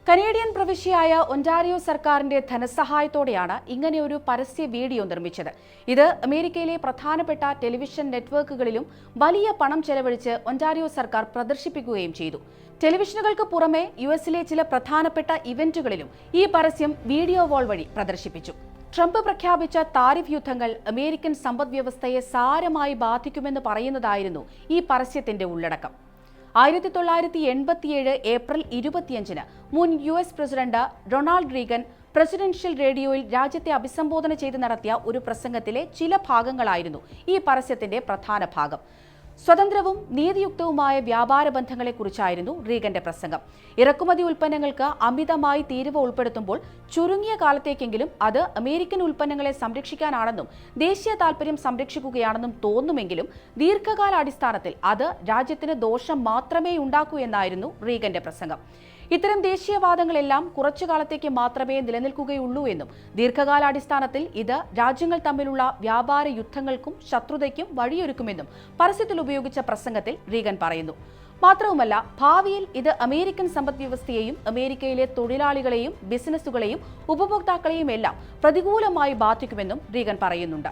Canadian പ്രവിശ്യയായ Ontario സർക്കാരിന്റെ ധനസഹായത്തോടെയാണ് ഇങ്ങനെയൊരു പരസ്യ വീഡിയോ നിർമ്മിച്ചത്. ഇത് അമേരിക്കയിലെ പ്രധാനപ്പെട്ട ടെലിവിഷൻ നെറ്റ്വർക്കുകളിലും വലിയ പണം ചെലവഴിച്ച് ഒന്റാരിയോ സർക്കാർ പ്രദർശിപ്പിക്കുകയും ചെയ്തു. ടെലിവിഷനുകൾക്ക് പുറമെ യുഎസിലെ ചില പ്രധാനപ്പെട്ട ഇവന്റുകളിലും ഈ പരസ്യം വീഡിയോ വാൾ വഴി പ്രദർശിപ്പിച്ചു. ട്രംപ് പ്രഖ്യാപിച്ച താരിഫ് യുദ്ധങ്ങൾ അമേരിക്കൻ സമ്പദ്വ്യവസ്ഥയെ സാരമായി ബാധിക്കുമെന്ന് പറയുന്നതായിരുന്നു ഈ പരസ്യത്തിന്റെ ഉള്ളടക്കം. 1987 ഏപ്രിൽ 25 മുൻ US president Ronald Reagan presidential റേഡിയോയിൽ രാജ്യത്തെ അഭിസംബോധന ചെയ്ത് നടത്തിയ ഒരു പ്രസംഗത്തിലെ ചില ഭാഗങ്ങളായിരുന്നു ഈ പരസ്യത്തിന്റെ പ്രധാന ഭാഗം. സ്വതന്ത്രവും നീതിയുക്തവുമായ വ്യാപാര ബന്ധങ്ങളെക്കുറിച്ചായിരുന്നു റീഗന്റെ പ്രസംഗം. ഇറക്കുമതി ഉൽപ്പന്നങ്ങൾക്ക് അമിതമായി തീരുവ ഉൾപ്പെടുത്തുമ്പോൾ ചുരുങ്ങിയ കാലത്തേക്കെങ്കിലും അത് അമേരിക്കൻ ഉൽപ്പന്നങ്ങളെ സംരക്ഷിക്കാനാണെന്നും ദേശീയ താൽപര്യം സംരക്ഷിക്കുകയാണെന്നും തോന്നുമെങ്കിലും ദീർഘകാലാടിസ്ഥാനത്തിൽ അത് രാജ്യത്തിന് ദോഷം മാത്രമേ ഉണ്ടാക്കൂ എന്നായിരുന്നു റീഗന്റെ പ്രസംഗം. ഇത്തരം ദേശീയവാദങ്ങളെല്ലാം കുറച്ചു കാലത്തേക്ക് മാത്രമേ നിലനിൽക്കുകയുള്ളൂ എന്നും ദീർഘകാലാടിസ്ഥാനത്തിൽ ഇത് രാജ്യങ്ങൾ തമ്മിലുള്ള വ്യാപാര യുദ്ധങ്ങൾക്കും ശത്രുതയ്ക്കും വഴിയൊരുക്കുമെന്നും പരസ്യത്തിൽ ഉപയോഗിച്ച പ്രസംഗത്തിൽ റീഗൻ പറയുന്നു. മാത്രവുമല്ല, ഭാവിയിൽ ഇത് അമേരിക്കൻ സമ്പദ്വ്യവസ്ഥയെയും അമേരിക്കയിലെ തൊഴിലാളികളെയും ബിസിനസ്സുകളെയും ഉപഭോക്താക്കളെയും എല്ലാം പ്രതികൂലമായി ബാധിക്കുമെന്നും റീഗൻ പറയുന്നുണ്ട്.